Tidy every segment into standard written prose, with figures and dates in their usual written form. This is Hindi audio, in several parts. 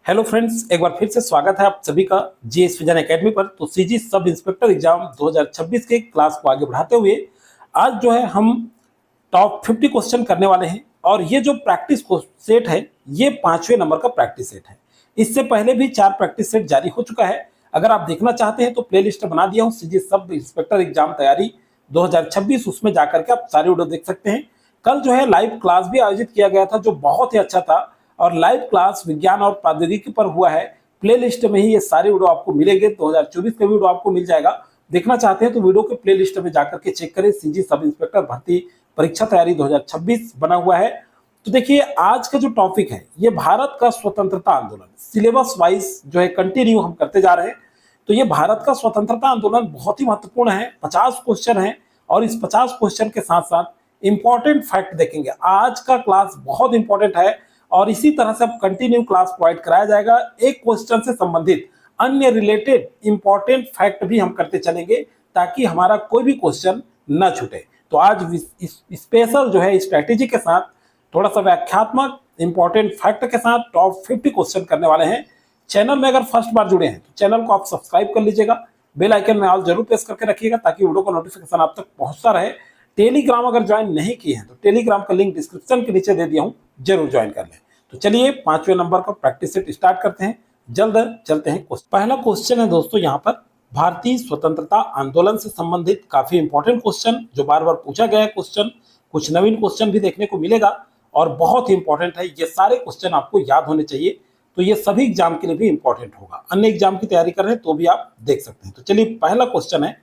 हेलो फ्रेंड्स, एक बार फिर से स्वागत है आप सभी का जीएस विजन एकेडमी पर। तो सीजी सब इंस्पेक्टर एग्जाम 2026 के क्लास को आगे बढ़ाते हुए आज जो है हम टॉप 50 क्वेश्चन करने वाले हैं। और ये जो प्रैक्टिस सेट है ये 5वें नंबर का प्रैक्टिस सेट है। इससे पहले भी 4 प्रैक्टिस सेट जारी हो चुका है। अगर आप देखना चाहते हैं तो प्लेलिस्ट बना दिया हूँ सीजी सब इंस्पेक्टर एग्जाम तैयारी 2026, उसमें जाकर के आप सारे वीडियो देख सकते हैं। कल जो है लाइव क्लास भी आयोजित किया गया था जो बहुत ही अच्छा था, और लाइव क्लास विज्ञान और प्रौद्योगिकी पर हुआ है। प्लेलिस्ट में ही ये सारे वीडियो आपको मिलेंगे, 2024 का वीडियो आपको मिल जाएगा। देखना चाहते हैं तो वीडियो के प्लेलिस्ट में जाकर के चेक करें। सीजी सब इंस्पेक्टर भर्ती परीक्षा तैयारी 2026 बना हुआ है। तो देखिए आज का जो टॉपिक है ये भारत का स्वतंत्रता आंदोलन, सिलेबस वाइज जो है कंटिन्यू हम करते जा रहे हैं। तो ये भारत का स्वतंत्रता आंदोलन बहुत ही महत्वपूर्ण है। 50 क्वेश्चन है और इस 50 क्वेश्चन के साथ साथ इंपॉर्टेंट फैक्ट देखेंगे। आज का क्लास बहुत इंपॉर्टेंट है और इसी तरह से अब कंटिन्यू क्लास प्रोवाइड कराया जाएगा। एक क्वेश्चन से संबंधित अन्य रिलेटेड इंपॉर्टेंट फैक्ट भी हम करते चलेंगे ताकि हमारा कोई भी क्वेश्चन न छूटे। तो आज स्पेशल जो है स्ट्रैटेजी के साथ थोड़ा सा व्याख्यात्मक इंपॉर्टेंट फैक्ट के साथ टॉप 50 क्वेश्चन करने वाले हैं। चैनल में अगर फर्स्ट बार जुड़े हैं तो चैनल को आप सब्सक्राइब कर लीजिएगा, बेल आइकन में ऑल जरूर प्रेस करके रखिएगा ताकि वीडियो का नोटिफिकेशन आप तक पहुंचता रहे। टेलीग्राम अगर ज्वाइन नहीं किए हैं तो टेलीग्राम का लिंक डिस्क्रिप्शन के नीचे दे दिया हूं, जरूर ज्वाइन कर लें। तो चलिए 5वें नंबर का प्रैक्टिस सेट स्टार्ट करते हैं। जल्द चलते हैं। पहला क्वेश्चन है दोस्तों यहाँ पर भारतीय स्वतंत्रता आंदोलन से संबंधित काफी इंपॉर्टेंट क्वेश्चन जो बार बार पूछा गया है क्वेश्चन। कुछ नवीन क्वेश्चन भी देखने को मिलेगा और बहुत ही इंपॉर्टेंट है। ये सारे क्वेश्चन आपको याद होने चाहिए, तो ये सभी एग्जाम के लिए भी इंपॉर्टेंट होगा। अन्य एग्जाम की तैयारी कर रहे हैं तो भी आप देख सकते हैं। तो चलिए पहला क्वेश्चन है,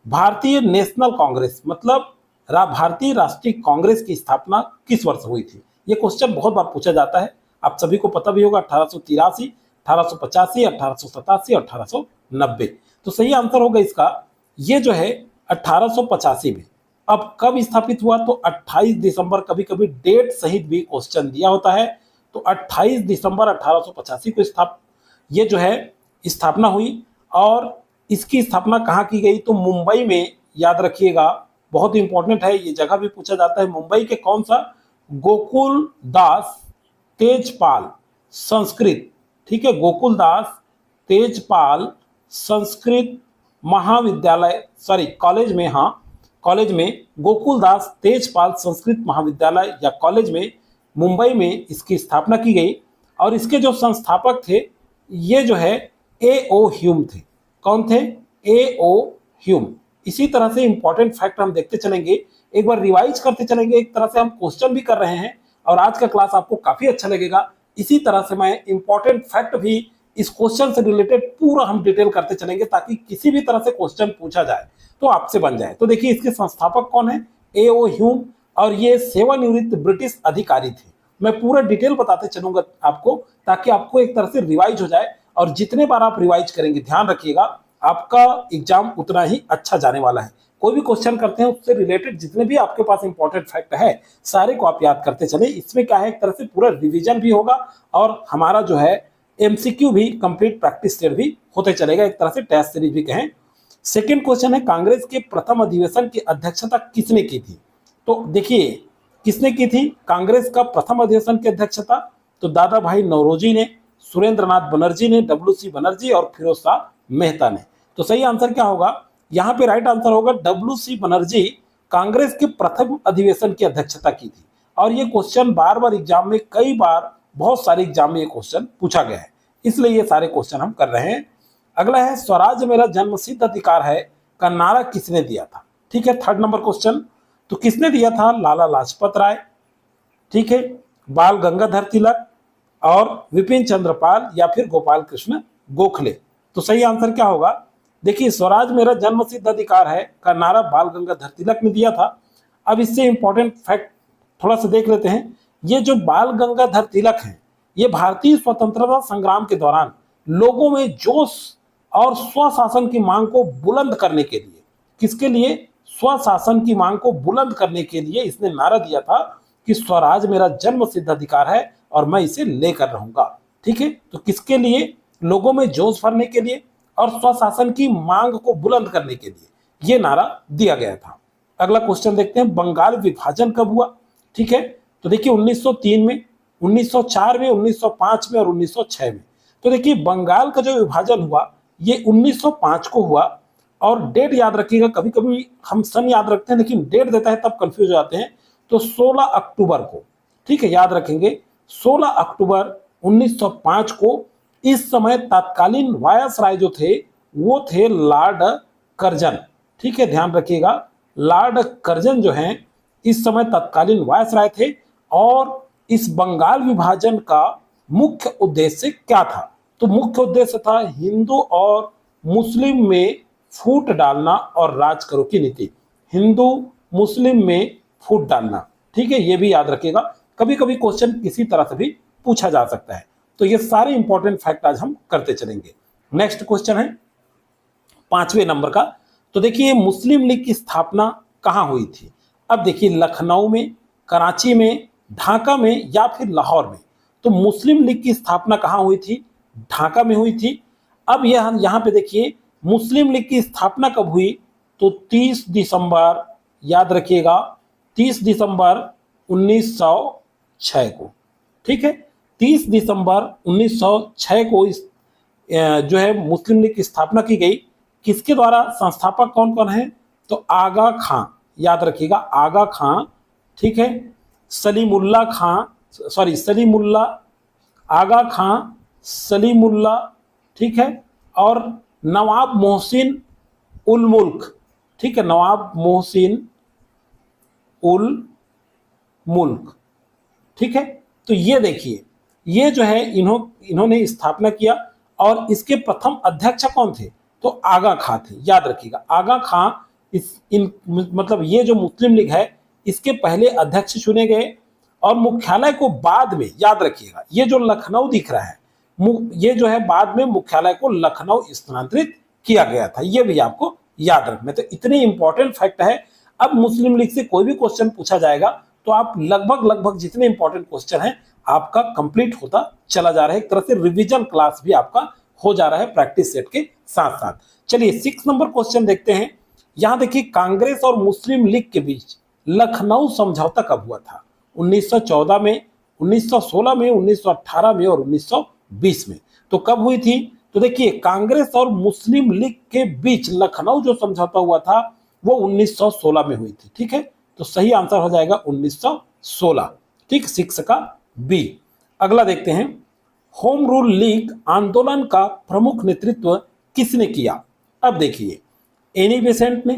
भारतीय नेशनल कांग्रेस मतलब भारतीय राष्ट्रीय कांग्रेस की स्थापना किस वर्ष हुई थी? ये क्वेश्चन बहुत बार पूछा जाता है, आप सभी को पता भी होगा। 1883, 1885, 1887, 1890। तो सही आंसर होगा इसका ये जो है 1885 में। अब कब स्थापित हुआ तो 28 दिसंबर, कभी कभी डेट सहित भी क्वेश्चन दिया होता है। तो 28 दिसंबर 1885 को ये जो है स्थापना हुई। और इसकी स्थापना कहाँ की गई तो मुंबई में, याद रखिएगा बहुत इंपॉर्टेंट है, ये जगह भी पूछा जाता है। मुंबई के कौन सा? गोकुल दास तेजपाल संस्कृत, ठीक है, गोकुल दास तेजपाल संस्कृत महाविद्यालय, सॉरी कॉलेज में, हाँ कॉलेज में गोकुल दास तेजपाल संस्कृत महाविद्यालय या कॉलेज में मुंबई में इसकी स्थापना की गई। और इसके जो संस्थापक थे ये जो है A.O. ह्यूम थे। कौन थे? A.O. ह्यूम। इसी तरह से इंपॉर्टेंट फैक्ट हम देखते चलेंगे, एक बार रिवाइज करते चलेंगे। एक तरह से हम क्वेश्चन भी कर रहे हैं और आज का क्लास आपको काफी अच्छा लगेगा। इसी तरह से मैं इंपॉर्टेंट फैक्ट भी इस क्वेश्चन से रिलेटेड पूरा हम डिटेल करते चलेंगे ताकि किसी भी तरह से क्वेश्चन पूछा जाए तो आपसे बन जाए। तो देखिए इसके संस्थापक कौन है? A.O. ह्यूम, और ये सेवानिवृत्त ब्रिटिश अधिकारी थे। मैं पूरा डिटेल बताते चलूंगा आपको ताकि आपको एक तरह से रिवाइज हो जाए। और जितने बार आप रिवाइज करेंगे, ध्यान रखिएगा, आपका एग्जाम उतना ही अच्छा जाने वाला है। कोई भी क्वेश्चन करते हैं उससे रिलेटेड जितने भी आपके पास इंपॉर्टेंट फैक्ट है सारे को आप याद करते चले। इसमें क्या है, एक तरह से पूरा रिवीजन भी होगा और हमारा जो है एमसीक्यू भी, कंप्लीट प्रैक्टिस सेट भी होते चलेगा, एक तरह से टेस्ट सीरीज भी कहें। सेकेंड क्वेश्चन है, कांग्रेस के प्रथम अधिवेशन की अध्यक्षता किसने की थी? तो देखिए किसने की थी कांग्रेस का प्रथम अधिवेशन की अध्यक्षता? तो दादा भाई नौरोजी ने, सुरेंद्र नाथ बनर्जी ने, WC बनर्जी और फिरोज शाह मेहता ने। तो सही आंसर क्या होगा? यहाँ पे राइट आंसर होगा WC बनर्जी कांग्रेस के प्रथम अधिवेशन की अध्यक्षता की थी। और ये क्वेश्चन बार बार एग्जाम में, कई बार बहुत सारे एग्जाम में ये क्वेश्चन पूछा गया है, इसलिए ये सारे क्वेश्चन हम कर रहे हैं। अगला है, स्वराज मेरा जन्मसिद्ध अधिकार है का नारा किसने दिया था? ठीक है, थर्ड नंबर क्वेश्चन। तो किसने दिया था? लाला लाजपत राय, ठीक है, बाल गंगाधर तिलक और विपिन चंद्रपाल या फिर गोपाल कृष्ण गोखले। तो सही आंसर क्या होगा? देखिए स्वराज मेरा जन्मसिद्ध अधिकार है का नारा बाल गंगाधर तिलक ने दिया था। अब इससे इंपॉर्टेंट फैक्ट थोड़ा सा देख लेते हैं। ये जो बाल गंगाधर तिलक हैं ये भारतीय स्वतंत्रता संग्राम के दौरान लोगों में जोश और स्वशासन की मांग को बुलंद करने के लिए, किसके लिए? स्वशासन की मांग को बुलंद करने के लिए इसने नारा दिया था कि स्वराज मेरा जन्मसिद्ध अधिकार है और मैं इसे लेकर रहूंगा। ठीक है, तो किसके लिए? लोगों में जोश भरने के लिए और स्वशासन की मांग को बुलंद करने के लिए ये नारा दिया गया था। अगला क्वेश्चन देखते हैं, बंगाल विभाजन कब हुआ? ठीक है, तो देखिए 1903 में, 1904 में, 1905 में और 1906 में। तो देखिए बंगाल का जो विभाजन हुआ ये 1905 को हुआ, और डेट याद रखिएगा, कभी कभी हम सन याद रखते हैं लेकिन डेट देता है तब कंफ्यूज हो जाते हैं। तो 16 अक्टूबर को, ठीक है, याद रखेंगे 16 अक्टूबर 1905 को। इस समय तत्कालीन वायसराय जो थे वो थे लॉर्ड कर्जन, ठीक है, ध्यान रखिएगा, लॉर्ड कर्जन जो हैं इस समय तत्कालीन वायसराय थे। और इस बंगाल विभाजन का मुख्य उद्देश्य क्या था? तो मुख्य उद्देश्य था हिंदू और मुस्लिम में फूट डालना और राज करो की नीति, हिंदू मुस्लिम में फूट डालना, ठीक है, ये भी याद रखिएगा, कभी कभी क्वेश्चन किसी तरह से भी पूछा जा सकता है। तो ये सारे इंपॉर्टेंट फैक्ट आज हम करते चलेंगे। नेक्स्ट क्वेश्चन है 5वें नंबर का। तो देखिए मुस्लिम लीग की स्थापना कहाँ हुई थी? अब देखिए लखनऊ में, कराची में, ढाका में या फिर लाहौर में। तो मुस्लिम लीग की स्थापना कहाँ हुई थी? ढाका में हुई थी। अब यहाँ पे देखिए मुस्लिम लीग की स्थापना कब हुई? तो 30 दिसंबर, याद रखिएगा 30 दिसंबर 1906 को, ठीक है, 30 दिसंबर 1906 को इस जो है मुस्लिम लीग की स्थापना की गई। किसके द्वारा? संस्थापक कौन कौन है? तो आगा खां, याद रखिएगा आगा खां, ठीक है, सलीमुल्ला खां, सॉरी सलीमुल्ला, आगा खां, सलीमुल्ला, ठीक है, और नवाब मोहसिन उल मुल्क, ठीक है, नवाब मोहसिन उल मुल्क, ठीक है। तो ये देखिए ये जो है इन्होंने स्थापना किया, और इसके प्रथम अध्यक्ष कौन थे? तो आगा खां थे, याद रखिएगा आगा खां मतलब ये जो मुस्लिम लीग है इसके पहले अध्यक्ष चुने गए। और मुख्यालय को बाद में, याद रखिएगा ये जो लखनऊ दिख रहा है ये जो है बाद में मुख्यालय को लखनऊ स्थानांतरित किया गया था, ये भी आपको याद रखना। तो इतने इंपॉर्टेंट फैक्ट है। अब मुस्लिम लीग से कोई भी क्वेश्चन पूछा जाएगा तो आप लगभग जितने इंपॉर्टेंट क्वेश्चन हैं आपका कंप्लीट होता चला जा रहा है, एक तरह से रिवीजन क्लास भी आपका हो जा रहा है प्रैक्टिस सेट के साथ साथ। चलिए 6 नंबर क्वेश्चन देखते हैं। यहां देखिए कांग्रेस और मुस्लिम लीग के बीच लखनऊ समझौता कब हुआ था? 1914 में, 1916 में, 1918 में और 1920 में। तो कब हुई थी? तो देखिए कांग्रेस और मुस्लिम लीग के बीच लखनऊ जो समझौता हुआ था वो 1916 में हुई थी, ठीक है। तो सही आंसर हो जाएगा 1916, ठीक, 6 का बी। अगला देखते हैं, होम रूल लीग आंदोलन का प्रमुख नेतृत्व किसने किया? अब देखिए एनी बेसेंट ने,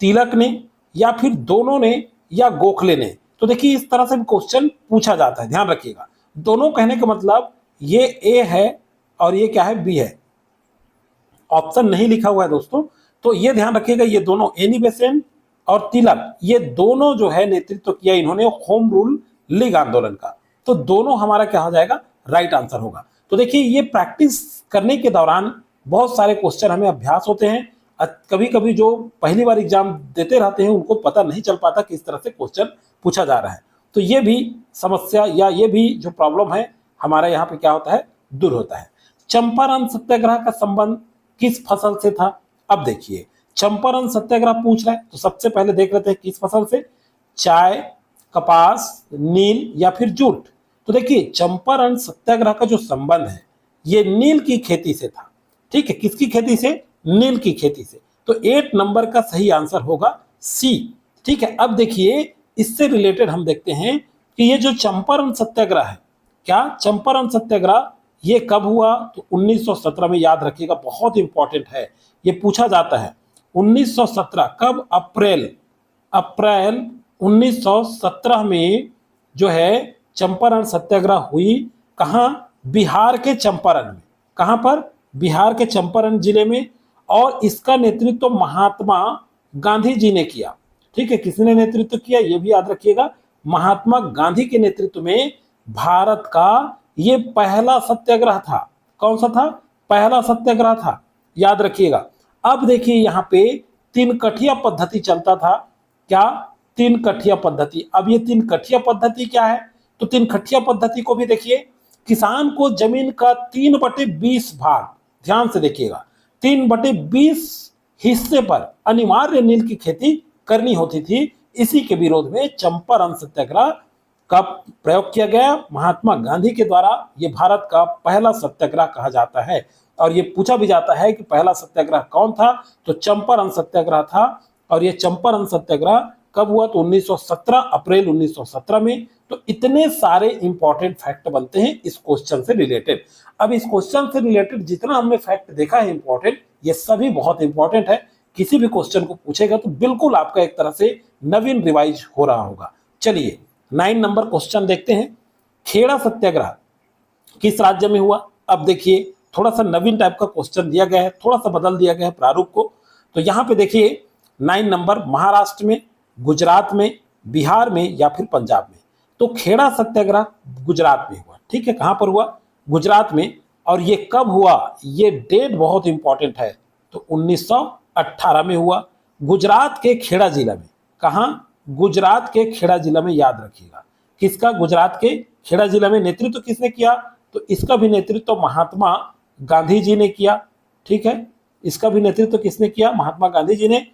तिलक ने, या फिर दोनों ने, या गोखले ने। तो देखिए इस तरह से क्वेश्चन पूछा जाता है, ध्यान रखिएगा। दोनों कहने का मतलब ये ए है और ये क्या है? बी है, ऑप्शन नहीं लिखा हुआ है दोस्तों। तो ये ध्यान रखिएगा ये दोनों एनी बेसेंट और तिलक ये दोनों जो है नेतृत्व किया इन्होंने होम रूल लीग आंदोलन का। तो दोनों हमारा क्या हो जाएगा? राइट आंसर होगा। तो देखिए ये प्रैक्टिस करने के दौरान बहुत सारे क्वेश्चन हमें अभ्यास होते हैं। कभी कभी जो पहली बार एग्जाम देते रहते हैं उनको पता नहीं चल पाता किस तरह से क्वेश्चन पूछा जा रहा है। तो ये भी समस्या या ये भी जो प्रॉब्लम है हमारे यहाँ पे क्या होता है? दूर होता है। चंपारण सत्याग्रह का संबंध किस फसल से था? अब देखिए चंपारण सत्याग्रह पूछ रहा है तो सबसे पहले देख लेते हैं किस फसल से, चाय, कपास, नील या फिर जूट। तो देखिए चंपारण सत्याग्रह का जो संबंध है ये नील की खेती से था, ठीक है, किसकी खेती से? नील की खेती से। तो 8 नंबर का सही आंसर होगा सी, ठीक है। अब देखिए इससे रिलेटेड हम देखते हैं कि ये जो चंपारण सत्याग्रह है, क्या चंपारण सत्याग्रह ये कब हुआ? तो 1917 में, याद रखिएगा बहुत इंपॉर्टेंट है, ये पूछा जाता है 1917 कब? अप्रैल 1917 में जो है चंपारण सत्याग्रह हुई। कहाँ? बिहार के चंपारण में। कहाँ पर? बिहार के चंपारण जिले में। और इसका नेतृत्व महात्मा गांधी जी ने किया, ठीक है। किसने नेतृत्व किया ये भी याद रखिएगा, महात्मा गांधी के नेतृत्व में भारत का ये पहला सत्याग्रह था। कौन सा था? पहला सत्याग्रह था, याद रखिएगा। अब देखिए यहाँ पे 3 कठिया पद्धति चलता था। क्या? 3 कठिया पद्धति। अब ये 3 कठिया पद्धति क्या है? तो 3 कठिया पद्धति को भी देखिए, किसान को जमीन का 3/20 भाग, ध्यान से देखिएगा, 3/20 हिस्से पर अनिवार्य नील की खेती करनी होती थी। इसी के विरोध में चंपारण सत्याग्रह कब प्रयोग किया गया? महात्मा गांधी के द्वारा। ये भारत का पहला सत्याग्रह कहा जाता है। और ये पूछा भी जाता है कि पहला सत्याग्रह कौन था, तो चंपारण सत्याग्रह था। और ये चंपारण सत्याग्रह कब हुआ? तो 1917, अप्रैल 1917 में। तो इतने सारे इंपॉर्टेंट फैक्ट बनते हैं इस क्वेश्चन से रिलेटेड। अब इस क्वेश्चन से रिलेटेड जितना हमने फैक्ट देखा है इंपॉर्टेंट, ये सभी बहुत इंपॉर्टेंट है। किसी भी क्वेश्चन को पूछेगा तो बिल्कुल आपका एक तरह से नवीन रिवाइज हो रहा होगा। चलिए 9 नंबर क्वेश्चन देखते हैं। खेड़ा सत्याग्रह किस राज्य में हुआ? अब देखिए थोड़ा सा नवीन टाइप का क्वेश्चन दिया गया है, थोड़ा सा बदल दिया गया है प्रारूप को। तो यहाँ पे देखिए 9 नंबर, महाराष्ट्र में, गुजरात में, बिहार में या फिर पंजाब में। तो खेड़ा सत्याग्रह गुजरात में हुआ। ठीक है, कहां पर हुआ? गुजरात में। और ये कब हुआ? ये डेट बहुत इंपॉर्टेंट है। तो 1918 में हुआ, गुजरात के खेड़ा जिला में। कहां? गुजरात के खेड़ा जिला में, याद रखिएगा। किसका? गुजरात के खेड़ा जिला में। नेतृत्व किसने किया? तो इसका भी नेतृत्व महात्मा गांधी जी ने किया। ठीक है, इसका भी नेतृत्व किसने किया? महात्मा गांधी जी ने,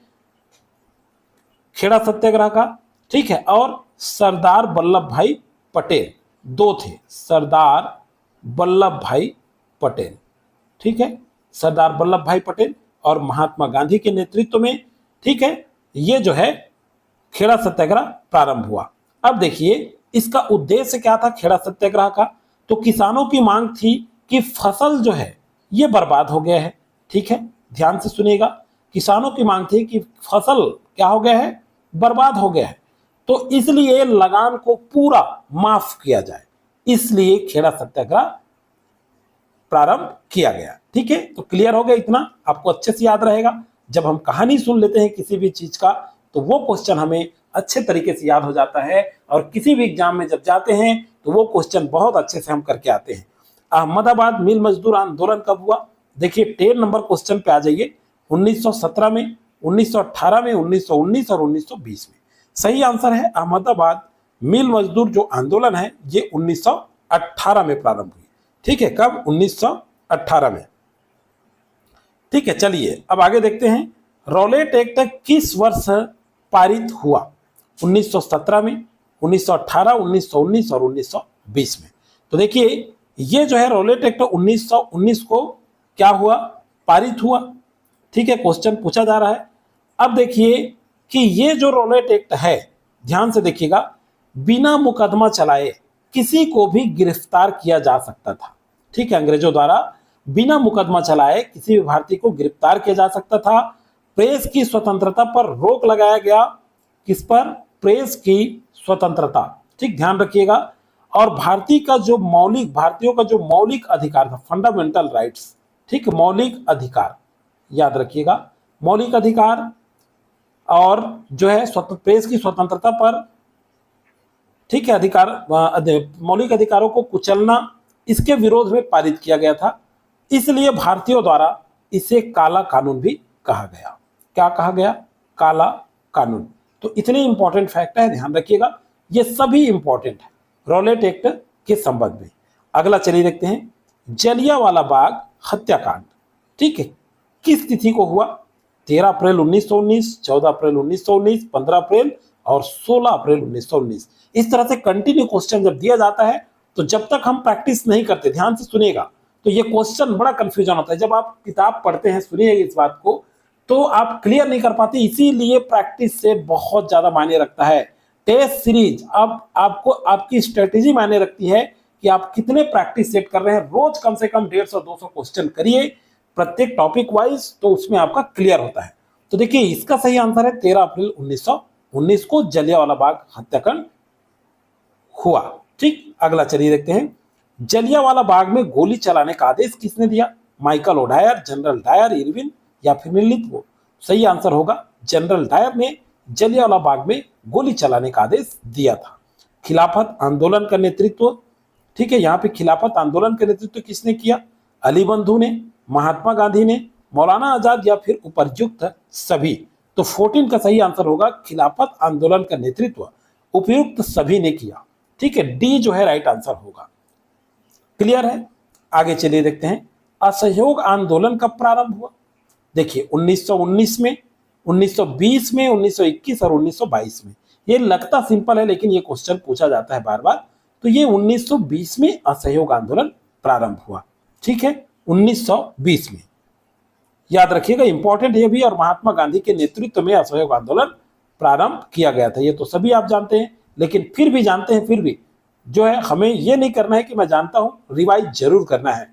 खेड़ा सत्याग्रह का। ठीक है, और सरदार वल्लभ भाई पटेल, दो थे, सरदार वल्लभ भाई पटेल। ठीक है, सरदार वल्लभ भाई पटेल और महात्मा गांधी के नेतृत्व में। ठीक है, ये जो है खेड़ा सत्याग्रह प्रारंभ हुआ। अब देखिए इसका उद्देश्य क्या था खेड़ा सत्याग्रह का? तो किसानों की मांग थी कि फसल जो है ये बर्बाद हो गया है। ठीक है, ध्यान से सुनिएगा। किसानों की मांग थी कि फसल क्या हो गया है? बर्बाद हो गया है। तो इसलिए लगान को पूरा माफ किया जाए, इसलिए खेड़ा सत्याग्रह प्रारंभ किया गया। ठीक है, तो क्लियर हो गया इतना? आपको अच्छे से याद रहेगा। जब हम कहानी सुन लेते हैं किसी भी चीज का तो वो क्वेश्चन हमें अच्छे तरीके से याद हो जाता है। और किसी भी एग्जाम में जब जाते हैं तो वो क्वेश्चन बहुत अच्छे से हम करके आते हैं। अहमदाबाद मिल मजदूर आंदोलन कब हुआ? देखिए 10 नंबर क्वेश्चन पे आ जाइए। 1917 में, 1918 में, 1919 और 1920 में। सही आंसर है अहमदाबाद मिल मजदूर जो आंदोलन है ये 1918 में प्रारंभ हुई। ठीक है, कब? 1918 में। ठीक है, चलिए अब आगे देखते हैं। रॉलेट एक्ट किस वर्ष पारित हुआ? 1917 में, 1918, 1919 और 1920 में। तो देखिए ये जो है रॉलेट एक्ट 1919 को क्या हुआ? पारित हुआ। ठीक है, क्वेश्चन पूछा जा रहा है। अब देखिए कि ये जो रॉलेट एक्ट है, ध्यान से देखिएगा, बिना मुकदमा चलाए किसी को भी गिरफ्तार किया जा सकता था। ठीक है, अंग्रेजों द्वारा बिना मुकदमा चलाए किसी भी भारतीय को गिरफ्तार किया जा सकता था। प्रेस की स्वतंत्रता पर रोक लगाया गया। किस पर? प्रेस की स्वतंत्रता। ठीक, ध्यान रखिएगा। और भारतीयों का जो मौलिक अधिकार था, फंडामेंटल राइट्स। ठीक, मौलिक अधिकार याद रखिएगा, मौलिक अधिकार और जो है प्रेस की स्वतंत्रता पर, ठीक है, मौलिक अधिकारों को कुचलना, इसके विरोध में पारित किया गया था। इसलिए भारतीयों द्वारा इसे काला कानून भी कहा गया। क्या कहा गया? काला कानून। तो इतने इंपॉर्टेंट फैक्ट है, ध्यान रखिएगा, ये सभी इंपॉर्टेंट है रॉलेट एक्ट के संबंध में। अगला चलिए देखते हैं, जलियांवाला बाग हत्याकांड। ठीक है, किस तिथि को हुआ? 13 अप्रैल 1919, 14 अप्रैल 1919, 15 अप्रैल और 16 अप्रैल 1919। इस तरह से कंटिन्यू क्वेश्चन जब दिया जाता है तो जब तक हम प्रैक्टिस नहीं करते, ध्यान से सुनिएगा, तो ये क्वेश्चन बड़ा कंफ्यूजन होता है। जब आप किताब पढ़ते हैं, सुनिएगा इस बात को, तो आप क्लियर नहीं कर पाते। इसीलिए प्रैक्टिस से बहुत ज्यादा मायने रखता है। टेस्ट सीरीज अब आपको आपकी स्ट्रेटेजी मायने रखती है कि आप कितने प्रैक्टिस सेट कर रहे हैं। रोज कम से कम 150-200 क्वेश्चन करिए प्रत्येक टॉपिक वाइज, तो उसमें आपका क्लियर होता है। तो देखिए इसका सही आंसर है 13 अप्रैल 1919 को जलियांवाला बाग हत्याकांड हुआ। ठीक, अगला चलिए देखते हैं, जलियांवाला बाग में गोली चलाने का आदेश किसने दिया? Michael O'Dwyer, General Dyer, Irwin या फिर मिलित्वो? सही आंसर होगा जनरल डायर ने जलियांवाला बाग में गोली चलाने का आदेश दिया था। खिलाफत आंदोलन का नेतृत्व, ठीक है, यहाँ पे खिलाफत आंदोलन का नेतृत्व किसने किया? अली बंधु ने, महात्मा गांधी ने, मौलाना आजाद या फिर उपयुक्त सभी? तो 14 का सही आंसर होगा खिलाफत आंदोलन का नेतृत्व उपयुक्त सभी ने किया। ठीक है, डी जो है राइट आंसर होगा। क्लियर है? आगे चलिए देखते हैं, असहयोग आंदोलन कब प्रारंभ हुआ? देखिए 1919 में, 1920 में, 1921 और 1922 में। ये लगता सिंपल है लेकिन ये क्वेश्चन पूछा जाता है बार बार। तो ये 1920 में असहयोग आंदोलन प्रारंभ हुआ। ठीक है, 1920 में, याद रखिएगा, इंपॉर्टेंट है भी। और महात्मा गांधी के नेतृत्व में असहयोग आंदोलन प्रारंभ किया गया था। ये तो सभी आप जानते हैं, लेकिन फिर भी जानते हैं, फिर भी जो है हमें ये नहीं करना है कि मैं जानता हूं, रिवाइज जरूर करना है।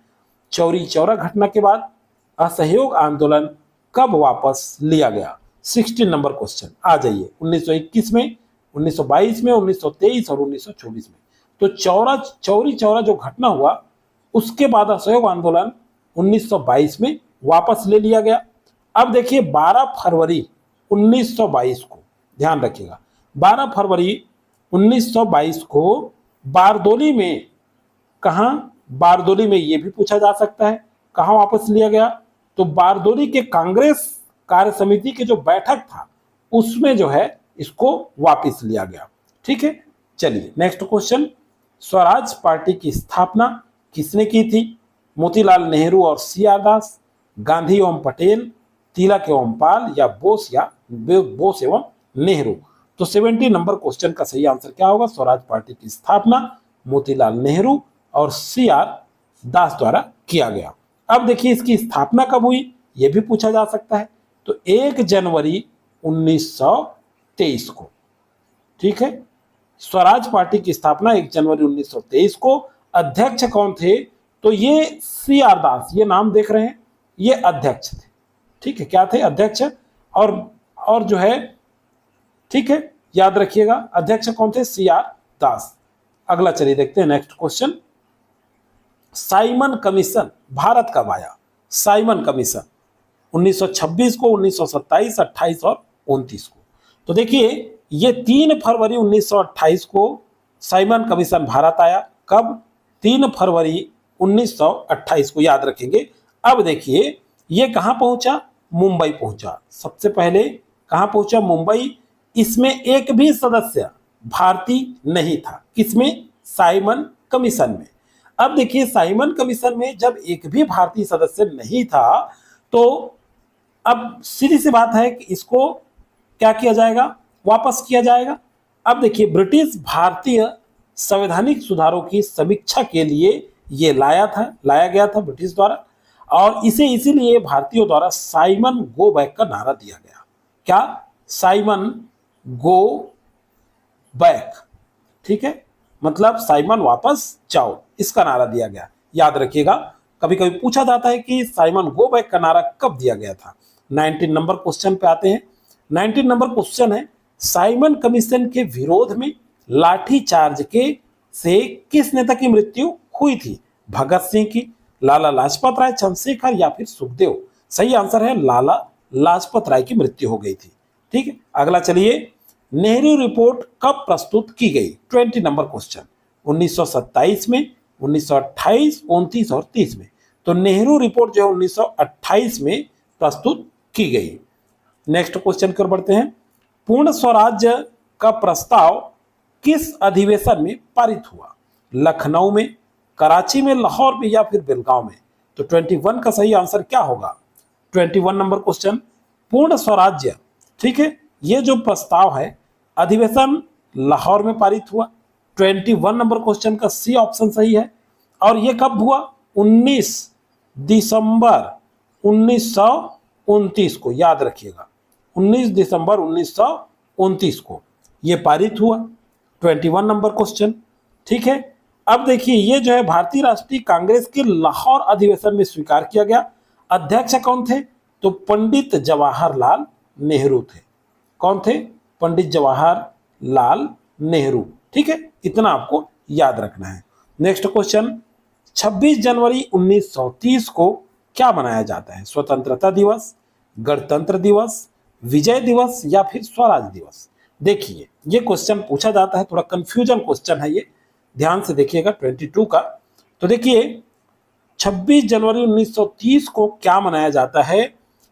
चौरी चौरा घटना के बाद असहयोग आंदोलन कब वापस लिया गया? 16 नंबर क्वेश्चन। आ जाइए, 1921 में, 1922 में, 1923 और 1924 में। तो चौरी चौरा जो घटना हुआ उसके बाद असहयोग आंदोलन 1922 में वापस ले लिया गया। अब देखिए 12 फरवरी 1922 को, ध्यान रखिएगा, 12 फरवरी 1922 को बारदोली में, कहां? बारदोली में, ये भी पूछा जा सकता है कहां वापस लिया गया? तो बारदोली के कांग्रेस कार्य समिति के जो बैठक था उसमें जो है इसको वापस लिया गया। ठीक है, चलिए नेक्स्ट क्वेश्चन। स्वराज पार्टी की स्थापना किसने की थी? मोतीलाल नेहरू और सी आर दास, गांधी एवं पटेल, तिलक एवं पाल, या बोस एवं नेहरू? तो 70 नंबर क्वेश्चन का सही आंसर क्या होगा? स्वराज पार्टी की स्थापना मोतीलाल नेहरू और सी आर दास द्वारा किया गया। अब देखिए इसकी स्थापना कब हुई, यह भी पूछा जा सकता है। तो 1 जनवरी 1923 को। ठीक है, स्वराज पार्टी की स्थापना 1 जनवरी 1923 को। अध्यक्ष कौन थे? तो ये सी आर दास, ये नाम देख रहे हैं, ये अध्यक्ष थे। ठीक है, क्या थे? अध्यक्ष। और जो है, ठीक है, याद रखिएगा, अध्यक्ष कौन थे? सी आर दास। अगला चलिए देखते हैं next question. Simon commission Bharat कब आया? साइमन कमीशन 1926 को, 1927, 28 और 29 को। तो देखिए ये 3 फरवरी 1928 को साइमन कमीशन भारत आया। कब? 3 फरवरी 1928 को, याद रखेंगे। अब देखिए ये कहां पहुंचा? मुंबई पहुंचा। सबसे पहले कहां पहुंचा? मुंबई। इसमें एक भी सदस्य भारतीय नहीं था। किसमें? साइमन कमीशन में। अब देखिए साइमन कमीशन में जब एक भी भारतीय सदस्य नहीं था तो अब सीधी सी बात है कि इसको क्या किया जाएगा? वापस किया जाएगा। अब देखिए ब्रिटिश भारतीय संवैधानिक सुधारों की समीक्षा के लिए ये लाया गया था ब्रिटिश द्वारा, और इसे इसीलिए भारतीयों द्वारा साइमन गो बैक का नारा दिया गया। क्या? Simon go back. ठीक है, मतलब साइमन वापस जाओ, इसका नारा दिया गया। याद रखिएगा, कभी कभी पूछा जाता है कि साइमन गो बैक का नारा कब दिया गया था। 19 नंबर क्वेश्चन पे आते हैं। 19 नंबर क्वेश्चन है, साइमन कमीशन के विरोध में लाठीचार्ज से किस नेता की मृत्यु हुई थी? भगत सिंह की, लाला लाजपत राय, चंद्रशेखर या फिर सुखदेव? सही आंसर है लाला लाजपत राय की मृत्यु हो गई थी। ठीक है, अगला चलिए, नेहरू रिपोर्ट कब प्रस्तुत की गई? 20 नंबर क्वेश्चन। 1927 में, 1928, 29 और 30 में। तो नेहरू रिपोर्ट जो है 1928 में प्रस्तुत की गई। नेक्स्ट क्वेश्चन की ओर बढ़ते हैं। पूर्ण स्वराज्य का प्रस्ताव किस अधिवेशन में पारित हुआ? लखनऊ में, कराची में, लाहौर में या फिर बेलगांव में? तो 21 का सही आंसर क्या होगा? 21 नंबर क्वेश्चन, पूर्ण स्वराज्य। ठीक है, ये जो प्रस्ताव है अधिवेशन लाहौर में पारित हुआ। 21 नंबर क्वेश्चन का सी ऑप्शन सही है। और ये कब हुआ? 19 दिसंबर 1929 को, याद रखिएगा, 19 दिसंबर 1929 को ये पारित हुआ। 21 नंबर क्वेश्चन। ठीक है, अब देखिए ये जो है भारतीय राष्ट्रीय कांग्रेस के लाहौर अधिवेशन में स्वीकार किया गया। अध्यक्ष कौन थे? तो पंडित जवाहरलाल नेहरू थे। कौन थे? पंडित जवाहरलाल नेहरू। ठीक है, इतना आपको याद रखना है। नेक्स्ट क्वेश्चन, 26 जनवरी 1930 को क्या मनाया जाता है? स्वतंत्रता दिवस, गणतंत्र दिवस, विजय दिवस या फिर स्वराज दिवस? देखिए ये क्वेश्चन पूछा जाता है, थोड़ा कंफ्यूजन क्वेश्चन है ये, ध्यान से देखिएगा 22 का। तो देखिए 26 जनवरी 1930 को क्या मनाया जाता है,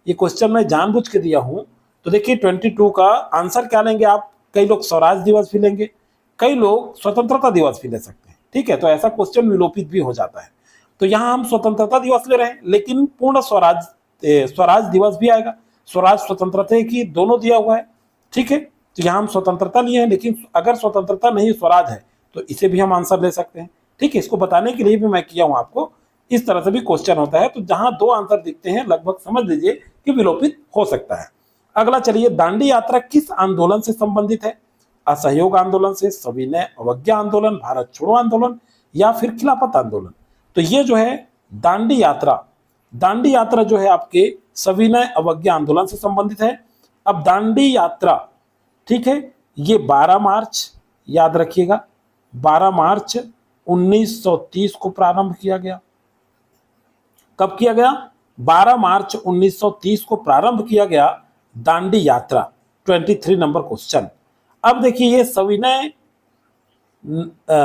ये क्वेश्चन मैं जानबूझ के दिया हूं। तो देखिए 22 का आंसर क्या लेंगे आप? कई लोग स्वराज दिवस भी लेंगे, कई लोग स्वतंत्रता दिवस भी ले सकते हैं। ठीक है, तो ऐसा क्वेश्चन विलोपित भी हो जाता है। तो यहां हम स्वतंत्रता दिवस ले रहे हैं, लेकिन पूर्ण स्वराज दिवस भी आएगा। स्वराज स्वतंत्रता की दोनों दिया हुआ है। ठीक है, तो यहाँ हम स्वतंत्रता लिए हैं, लेकिन अगर स्वतंत्रता नहीं स्वराज है तो इसे भी हम आंसर ले सकते हैं। ठीक है, इसको बताने के लिए भी मैं किया हूं आपको। इस तरह से भी क्वेश्चन होता है, तो जहां दो आंसर दिखते हैं लगभग समझ लीजिए कि विलोपित हो सकता है। अगला चलिए, दांडी यात्रा किस आंदोलन से संबंधित है? असहयोग आंदोलन से, सविनय अवज्ञा आंदोलन, भारत छोड़ो आंदोलन या फिर खिलाफत आंदोलन? तो ये जो है दांडी यात्रा जो है आपके सविनय अवज्ञा आंदोलन से संबंधित है। अब दांडी यात्रा, ठीक है, ये 12 मार्च, याद रखिएगा 12 मार्च 1930 को प्रारंभ किया गया। कब किया गया? 12 मार्च 1930 को प्रारंभ किया गया दांडी यात्रा। 23 नंबर क्वेश्चन। अब देखिए, ये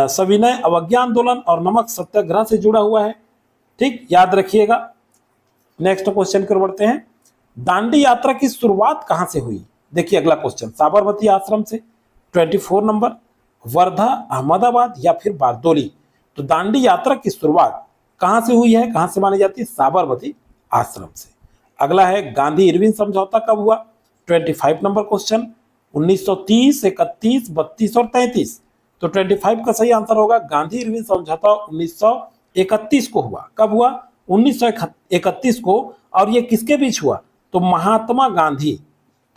सविनय अवज्ञा आंदोलन और नमक सत्याग्रह से जुड़ा हुआ है। ठीक, याद रखिएगा। नेक्स्ट क्वेश्चन की ओर बढ़ते हैं। दांडी यात्रा की शुरुआत कहां से हुई? देखिए अगला क्वेश्चन, साबरमती आश्रम से। 24 नंबर, वर्धा, अहमदाबाद या फिर बारदोली? तो दांडी यात्रा की शुरुआत कहां से हुई है, कहां से मानी जाती है? साबरमती आश्रम से। अगला है, गांधी इरविन समझौता कब हुआ? 25 नंबर क्वेश्चन। 1930, 31, 32 और 33? तो 25 का सही आंसर होगा गांधी इरविन समझौता 1931 को हुआ। कब हुआ? 1931 को। और ये किसके बीच हुआ? तो महात्मा गांधी,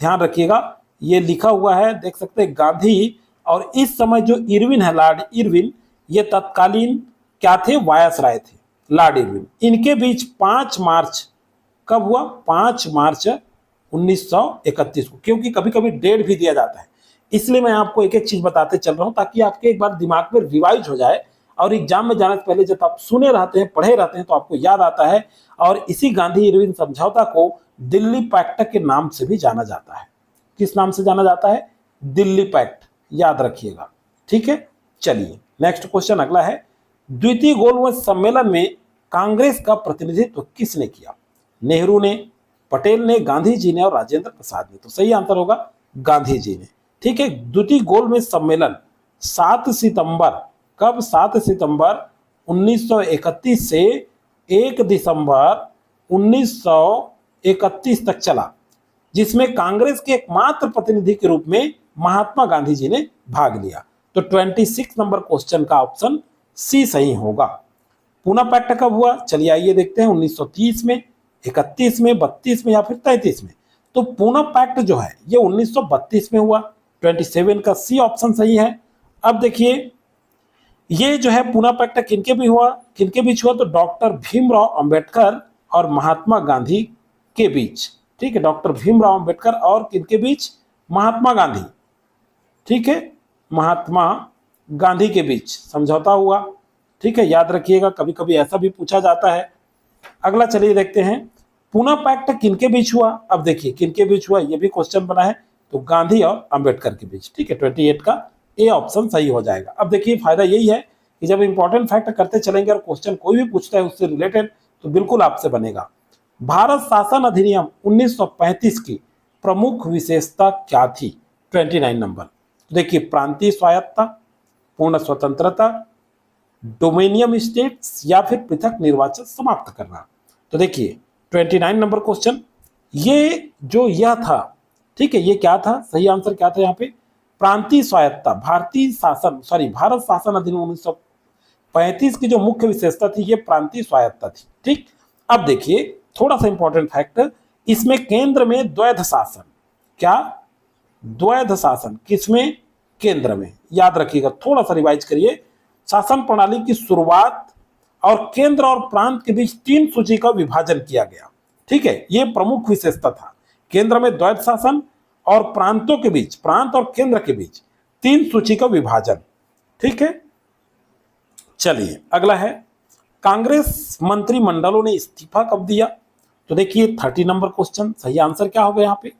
ध्यान रखिएगा, ये लिखा हुआ है, देख सकते हैं, गांधी और इस समय जो इरविन है, लॉर्ड इरविन, ये तत्कालीन क्या थे? वायसराय थे, लॉर्ड इरविन। इनके बीच 5 मार्च, कब हुआ? 5 मार्च 1931 को। क्योंकि कभी कभी डेट भी दिया जाता है, इसलिए मैं आपको एक एक चीज बताते चल रहा हूं, ताकि आपके एक बार दिमाग में रिवाइज हो जाए और एग्जाम में जाने से पहले जब आप सुने रहते हैं, पढ़े रहते हैं, तो आपको याद आता है। और इसी गांधी इरविन समझौता को दिल्ली पैक्ट के नाम से भी जाना जाता है। किस नाम से जाना जाता है? दिल्ली पैक्ट, याद रखिएगा। ठीक है, चलिए नेक्स्ट क्वेश्चन अगला है। द्वितीय गोलमेज सम्मेलन में कांग्रेस का प्रतिनिधित्व किसने किया? नेहरू ने, पटेल ने, गांधी जी ने और राजेंद्र प्रसाद ने? तो सही आंसर होगा गांधी जी ने। ठीक है, द्वितीय गोलमेज सम्मेलन 7 सितंबर, कब? 7 सितंबर 1931 से 1 दिसंबर 1931 तक चला, जिसमें कांग्रेस के एकमात्र प्रतिनिधि के रूप में महात्मा गांधी जी ने भाग लिया। तो 26 नंबर क्वेश्चन का ऑप्शन सी सही होगा। पूना पैक्ट कब हुआ? चलिए आइए देखते हैं। 1930 में, 31 में, 32 में या फिर 33 में? तो पूना पैक्ट जो है ये 1932 में हुआ। 27 का सी ऑप्शन सही है। अब देखिए, ये जो है पूना पैक्ट किनके बीच हुआ? तो डॉक्टर भीमराव अंबेडकर और महात्मा गांधी के बीच। ठीक है, डॉक्टर भीमराव अंबेडकर और किनके बीच? महात्मा गांधी। ठीक है, महात्मा गांधी के बीच समझौता हुआ। ठीक है, याद रखिएगा, कभी कभी ऐसा भी पूछा जाता है। अगला चलिए देखते हैं, पूना पैक्ट किनके बीच हुआ? अब देखिए किनके बीच हुआ, ये भी क्वेश्चन बना है। तो गांधी और अंबेडकर के बीच। ठीक है, 28 का ए ऑप्शन सही हो जाएगा। अब देखिए, फायदा यही है कि जब इंपॉर्टेंट फैक्ट करते चलेंगे और क्वेश्चन कोई भी पूछता है उससे रिलेटेड, तो बिल्कुल आपसे बनेगा। भारत शासन अधिनियम 1935 की प्रमुख विशेषता क्या थी? 29 नंबर। देखिए, प्रांतीय स्वायत्तता, पूर्ण स्वतंत्रता, डोमेनियम स्टेट्स या फिर पृथक निर्वाचन समाप्त करना? तो देखिए 29 नंबर क्वेश्चन, ये जो यह था, ठीक है, ये क्या था? सही आंसर क्या था यहाँ पे? प्रांतीय स्वायत्तता। भारत शासन अधिनियम 1935 की जो मुख्य विशेषता थी, ये प्रांतीय स्वायत्तता थी। ठीक, अब देखिए थोड़ा सा इंपॉर्टेंट फैक्ट, इसमें केंद्र में द्वैध शासन। क्या? द्वैध शासन। किसमें? केंद्र में। याद रखिएगा, थोड़ा सा रिवाइज करिए। शासन प्रणाली की शुरुआत और केंद्र और प्रांत के बीच 3 सूची का विभाजन किया गया। ठीक है, यह प्रमुख विशेषता था। केंद्र में द्वैध शासन और प्रांतों के बीच, प्रांत और केंद्र के बीच 3 सूची का विभाजन। ठीक है, चलिए अगला है, कांग्रेस मंत्रिमंडलों ने इस्तीफा कब दिया? तो देखिए 30 नंबर क्वेश्चन, सही आंसर क्या होगा यहाँ पे?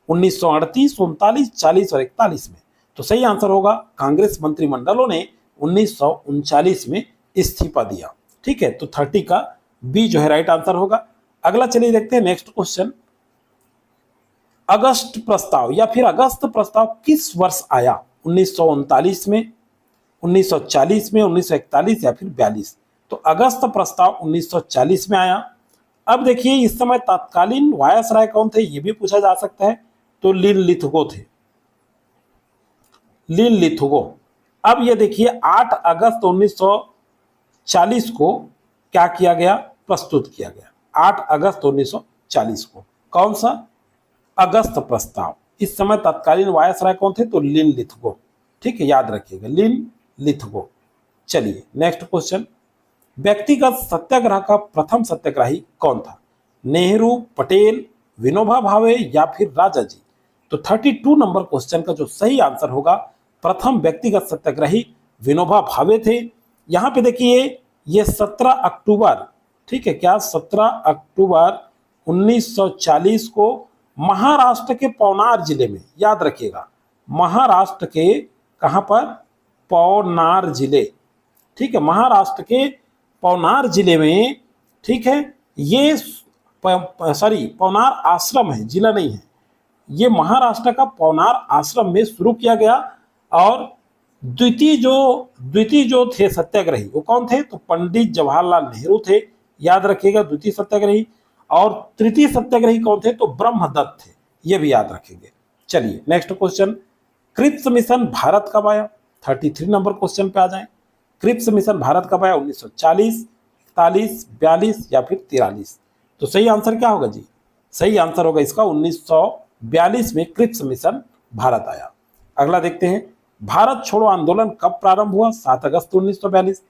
1938, 39, 40 और 41 में? तो सही आंसर होगा कांग्रेस मंत्रिमंडलों ने 1939 में इस्तीफा दिया। ठीक है, तो 30 का बी जो है राइट आंसर होगा। अगला चलिए देखते हैं नेक्स्ट क्वेश्चन, अगस्त प्रस्ताव या फिर अगस्त प्रस्ताव किस वर्ष आया? 1939 में, 1940 में, 1941 या फिर 42? तो अगस्त प्रस्ताव 1940 में आया। अब देखिए, इस समय तत्कालीन वायसराय कौन थे, ये भी पूछा जा सकता है। तो लिनलिथगो थे। लीन लिथुगो। अब ये देखिए 8 अगस्त 1940 को क्या किया गया, प्रस्तुत किया गया। 8 अगस्त 1940 को कौन सा, अगस्त प्रस्ताव। इस समय तत्कालीन वायसराय कौन थे, तो लीन लिथुगो। ठीक है, याद रखिएगा लीन लिथुगो। चलिए नेक्स्ट क्वेश्चन, व्यक्तिगत सत्याग्रह का प्रथम सत्याग्रही कौन था, नेहरू, पटेल, विनोबा भावे या फिर राजा जी। तो 32 नंबर क्वेश्चन का जो सही आंसर होगा, प्रथम व्यक्तिगत सत्याग्रही विनोबा भावे थे। यहां पे देखिए ये 17 अक्टूबर, ठीक है क्या, 17 अक्टूबर 1940 को महाराष्ट्र के पवनार जिले में, याद रखिएगा महाराष्ट्र के कहां पर, पवनार जिले। ठीक है, महाराष्ट्र के पवनार जिले में, ठीक है, ये सॉरी पवनार आश्रम है, जिला नहीं है, ये महाराष्ट्र का पवनार आश्रम में शुरू किया गया। और द्वितीय जो थे सत्याग्रही वो कौन थे, तो पंडित जवाहरलाल नेहरू थे, याद रखिएगा द्वितीय सत्याग्रही। और तृतीय सत्याग्रही कौन थे, तो ब्रह्मदत्त थे, ये भी याद रखेंगे। चलिए next question, Cripps Mission Bharat कब आया, 33 नंबर क्वेश्चन पे आ जाए। क्रिप्स मिशन भारत कब आया, 1940, 41, 42 या फिर 43। तो सही आंसर क्या होगा जी, सही आंसर होगा इसका 1942 में क्रिप्स मिशन भारत आया। अगला देखते हैं, भारत छोड़ो आंदोलन कब प्रारंभ हुआ, 7 अगस्त 1942,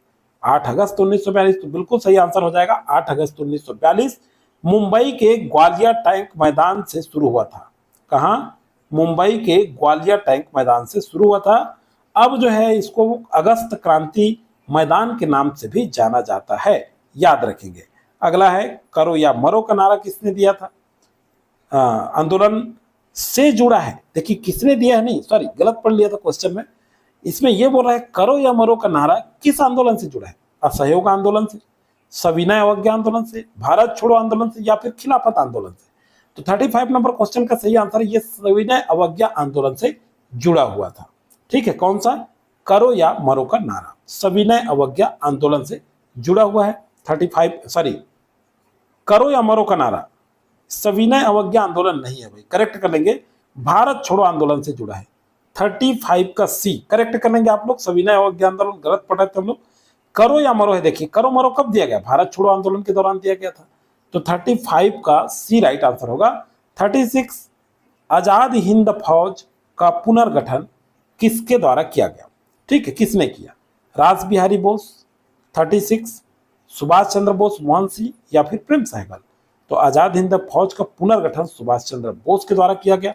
8 अगस्त 1942। तो बिल्कुल सही आंसर हो जाएगा 8 अगस्त 1942। मुंबई के ग्वालियर टैंक मैदान से शुरू हुआ था। कहां, मुंबई के ग्वालियर टैंक मैदान से शुरू हुआ था। अब जो है इसको अगस्त क्रांति मैदान के नाम से भी जाना जाता है, याद रखेंगे। अगला है, करो या मरो का नारा किसने दिया था, आंदोलन से जुड़ा है। देखिए किसने दिया है, नहीं सॉरी गलत पढ़ लिया था क्वेश्चन में, इसमें यह बोल रहा है करो या मरो का नारा किस आंदोलन से जुड़ा है, असहयोग आंदोलन से, सविनय अवज्ञा आंदोलन से, भारत छोड़ो आंदोलन से या फिर खिलाफत आंदोलन से। तो 35 नंबर क्वेश्चन का सही आंसर ये सविनय अवज्ञा आंदोलन से जुड़ा हुआ था। ठीक है, कौन सा, करो या मरो का नारा सविनय अवज्ञा आंदोलन से जुड़ा हुआ है। 35 सॉरी करो या मरो का नारा सविनय अवज्ञा आंदोलन नहीं है भाई, करेक्ट कर लेंगे, भारत छोड़ो आंदोलन से जुड़ा है। 35 का सी करेक्ट कर लेंगे आप लोग, सविनय अवज्ञा आंदोलन गलत पढ़ रहे थे हम लोग। करो या मरो है, देखिए करो मरो कब दिया गया, भारत छोड़ो आंदोलन के दौरान दिया गया था। तो 35 का सी राइट आंसर होगा। 36 आजाद हिंद फौज का पुनर्गठन किसके द्वारा किया गया, ठीक है किसने किया, रास बिहारी बोस, 36 सुभाष चंद्र बोस, मोहन सिंह या फिर प्रेम सहगल। तो आजाद हिंद फौज का पुनर्गठन सुभाष चंद्र बोस के द्वारा किया गया।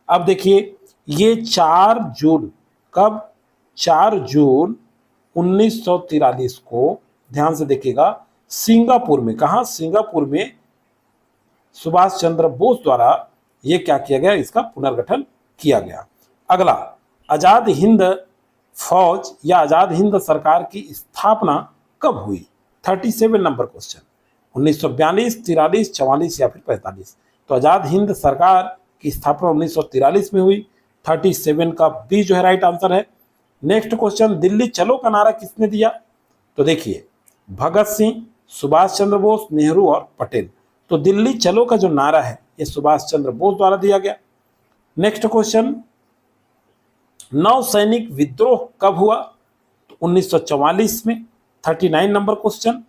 अब देखिए ये 4 जून कब, 4 जून 1943 को, ध्यान से देखिएगा, सिंगापुर में, कहा सिंगापुर में सुभाष चंद्र बोस द्वारा ये क्या किया गया, इसका पुनर्गठन किया गया। अगला, आजाद हिंद फौज या आजाद हिंद सरकार की स्थापना कब हुई, 37 नंबर क्वेश्चन, 1942, 43, 44 या फिर 45। तो आजाद हिंद सरकार की स्थापना 1943 में हुई। 37 का बी जो है राइट आंसर है। नेक्स्ट क्वेश्चन, दिल्ली चलो का नारा किसने दिया, तो देखिए भगत सिंह, सुभाष चंद्र बोस, नेहरू और पटेल। तो दिल्ली चलो का जो नारा है ये सुभाष चंद्र बोस द्वारा दिया गया। नेक्स्ट क्वेश्चन, नौ सैनिक विद्रोह कब हुआ, तो 1944 में। 39 नंबर क्वेश्चन,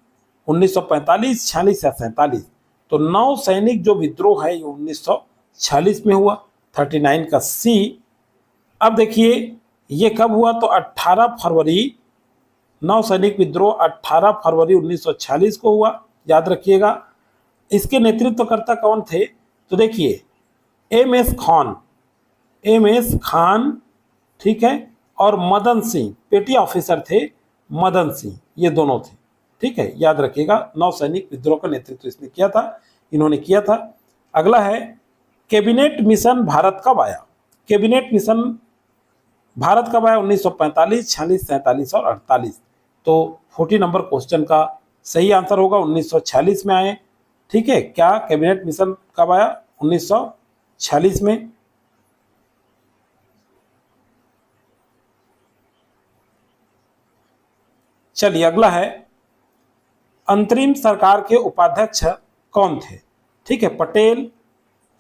1945, 46 या 47। तो नौ सैनिक जो विद्रोह है ये 1946 में हुआ। 39 का सी। अब देखिए ये कब हुआ, तो 18 फरवरी, नौ सैनिक विद्रोह 18 फरवरी 1946 को हुआ, याद रखिएगा। इसके नेतृत्वकर्ता कौन थे, तो देखिए एम.एस. खान, एम.एस. खान, ठीक है, और मदन सिंह, पेटी ऑफिसर थे मदन सिंह, ये दोनों थे। ठीक है, याद रखिएगा, नौ सैनिक विद्रोह का नेतृत्व इसने किया था, इन्होंने किया था। अगला है, कैबिनेट मिशन भारत कब आया, कैबिनेट मिशन भारत कब आया, 1945, 46, 47 और 48। तो 40 नंबर क्वेश्चन का सही आंसर होगा 1946 में आए। ठीक है, क्या कैबिनेट मिशन कब आया, 1946 में। चलिए अगला है, अंतरिम सरकार के उपाध्यक्ष कौन थे, ठीक है, पटेल,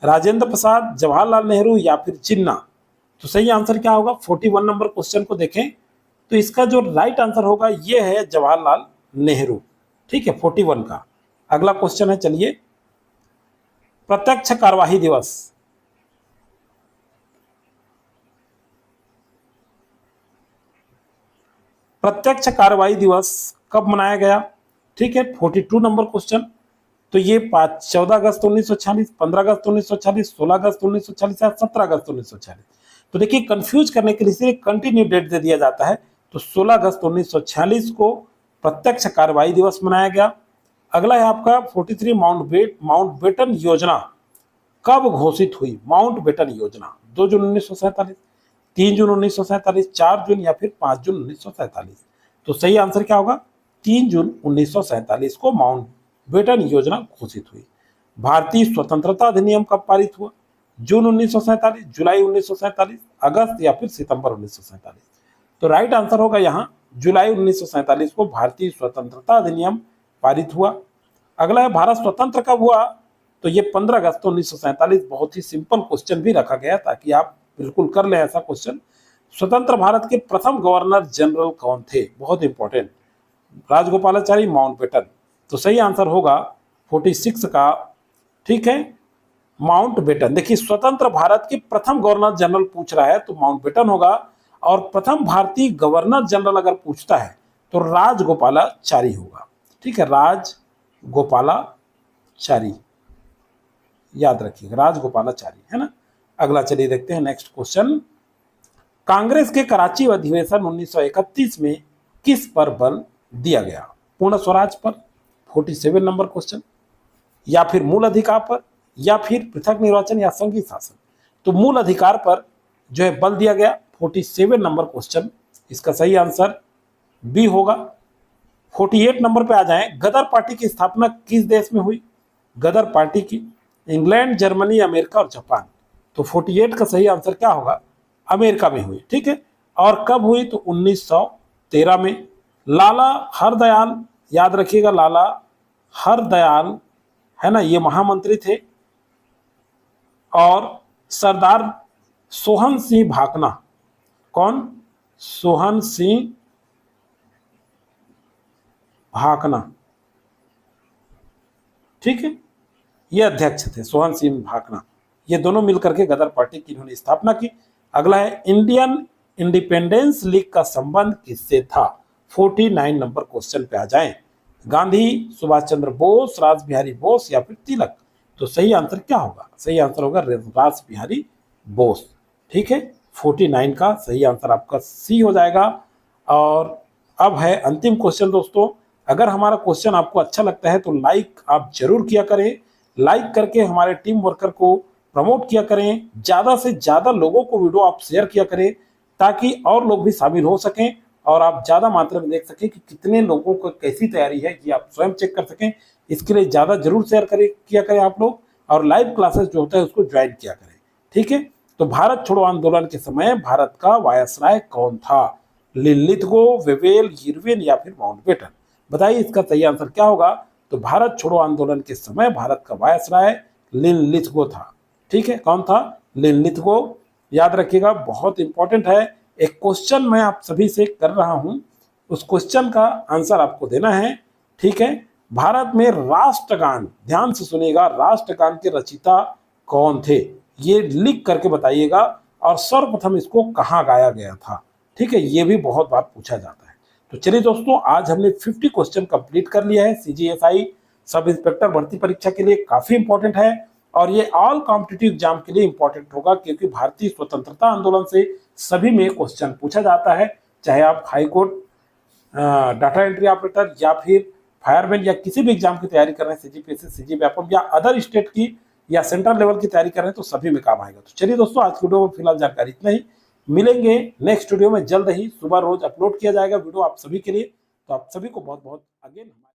राजेंद्र प्रसाद, जवाहरलाल नेहरू या फिर जिन्ना। तो सही आंसर क्या होगा? 41 नंबर क्वेश्चन को देखें तो इसका जो राइट आंसर होगा ये है जवाहरलाल नेहरू। ठीक है, 41 का। अगला क्वेश्चन है, चलिए, प्रत्यक्ष कार्यवाही दिवस प्रत्यक्ष कार्यवाही दिवस कब मनाया गया? ठीक है, 42 नंबर क्वेश्चन। तो ये 14 अगस्त 1946, 15 अगस्त 1946, 16 अगस्त 1946 या 17 अगस्त 1946। तो देखिए, कंफ्यूज करने के लिए कंटिन्यू डेट दे दिया जाता है। तो 16 अगस्त 1946 को प्रत्यक्ष कार्यवाही दिवस मनाया गया। अगला है आपका 43, माउंटबेटन योजना कब घोषित हुई? माउंटबेटन योजना 2 जून 1947, 3 जून 1947, 4 जून या फिर 5 जून 1947। तो सही आंसर क्या होगा? 3 जून 1947 को माउंटबेटन योजना घोषित हुई। भारतीय स्वतंत्रता अधिनियम कब पारित हुआ? जून 1947, जुलाई 1947, अगस्त या फिर सितंबर 1947। तो राइट आंसर होगा यहाँ जुलाई 1947 को भारतीय स्वतंत्रता अधिनियम पारित हुआ। अगला है, भारत स्वतंत्र कब हुआ? तो ये 15 अगस्त 1947। बहुत ही सिंपल क्वेश्चन भी रखा गया ताकि आप बिल्कुल कर लें ऐसा क्वेश्चन। स्वतंत्र भारत के प्रथम गवर्नर जनरल कौन थे? बहुत इंपॉर्टेंट, राजगोपालाचारी, माउंटबेटन। तो सही आंसर होगा 46 का। ठीक है, माउंटबेटन। देखिए, स्वतंत्र भारत के प्रथम गवर्नर जनरल पूछ रहा है तो माउंटबेटन होगा, और प्रथम भारतीय गवर्नर जनरल अगर पूछता है तो राजगोपालाचारी होगा। ठीक है, राजगोपालाचारी, याद रखिएगा, राजगोपालाचारी, है ना। अगला चलिए देखते हैं नेक्स्ट क्वेश्चन। कांग्रेस के कराची अधिवेशन 1931 में किस पर बल दिया गया? पूर्ण स्वराज पर, 47 नंबर क्वेश्चन, या फिर मूल अधिकार पर, या फिर पृथक निर्वाचन या संघीय शासन। तो मूल अधिकार पर जो है बल दिया गया, 47 नंबर क्वेश्चन। इसका सही आंसर बी होगा। 48 नंबर पे आ जाएं, गदर पार्टी की स्थापना किस देश में हुई? गदर पार्टी की इंग्लैंड, जर्मनी, अमेरिका और जापान। तो 48 का सही आंसर क्या होगा? अमेरिका में हुई। ठीक है, और कब हुई? तो 1913 में। लाला हरदयाल, याद रखिएगा, लाला हरदयाल, है ना, ये महामंत्री थे। और सरदार सोहन सिंह भाकना, कौन? सोहन सिंह भाकना। ठीक है, ये अध्यक्ष थे, सोहन सिंह भाकना। ये दोनों मिलकर के गदर पार्टी की इन्होंने स्थापना की। अगला है, इंडियन इंडिपेंडेंस लीग का संबंध किससे था? 49 नंबर क्वेश्चन पे आ जाएं। गांधी, सुभाष चंद्र बोस, रास बिहारी बोस या फिर तिलक। तो सही आंसर क्या होगा? सही आंसर होगा रास बिहारी बोस। ठीक है, 49 का सही आंसर आपका सी हो जाएगा। और अब है अंतिम क्वेश्चन दोस्तों। अगर हमारा क्वेश्चन आपको अच्छा लगता है तो लाइक आप जरूर किया करें। लाइक करके हमारे टीम वर्कर को प्रमोट किया करें। ज़्यादा से ज़्यादा लोगों को वीडियो आप शेयर किया करें ताकि और लोग भी शामिल हो सकें और आप ज़्यादा मात्रा में देख सकें कि कितने लोगों को कैसी तैयारी है, कि आप स्वयं चेक कर सकें। इसके लिए ज़्यादा जरूर शेयर किया करें आप लोग, और लाइव क्लासेस जो होता है उसको ज्वाइन किया करें। ठीक है, तो भारत छोड़ो आंदोलन के समय भारत का वायसराय कौन था? लिलिथगो, वेवेल, इरविन या फिर माउंटबेटन। बताइए इसका सही आंसर क्या होगा? तो भारत छोड़ो आंदोलन के समय भारत का वायसराय लिलिथगो था। ठीक है, कौन था? लिलिथगो। याद रखिएगा, बहुत इंपॉर्टेंट है। एक क्वेश्चन मैं आप सभी से कर रहा हूं, उस क्वेश्चन का आंसर आपको देना है। ठीक है, भारत में राष्ट्रगान, ध्यान से सुनिएगा, राष्ट्रगान के रचयिता कौन थे? ये लिख करके बताइएगा। और सर्वप्रथम इसको कहाँ गाया गया था? ठीक है, ये भी बहुत बार पूछा जाता है। तो चलिए दोस्तों, आज हमने 50 क्वेश्चन कंप्लीट कर लिया है। CGSI सब इंस्पेक्टर भर्ती परीक्षा के लिए काफी इंपॉर्टेंट है, और ये ऑल कॉम्पिटिटिव एग्जाम के लिए इंपॉर्टेंट होगा, क्योंकि भारतीय स्वतंत्रता आंदोलन से सभी में क्वेश्चन पूछा जाता है। चाहे आप high court, data entry operator या फिर फायरमैन या किसी भी एग्जाम की तैयारी कर रहे हैं, CGPSC, CGVAPM या अदर स्टेट की या सेंट्रल लेवल की तैयारी कर रहे हैं, तो सभी में काम आएगा। तो चलिए दोस्तों, आज की वीडियो में फिलहाल जानकारी इतना ही। मिलेंगे नेक्स्ट वीडियो में जल्द ही। सुबह रोज अपलोड किया जाएगा वीडियो आप सभी के लिए। तो आप सभी को बहुत बहुत अगेन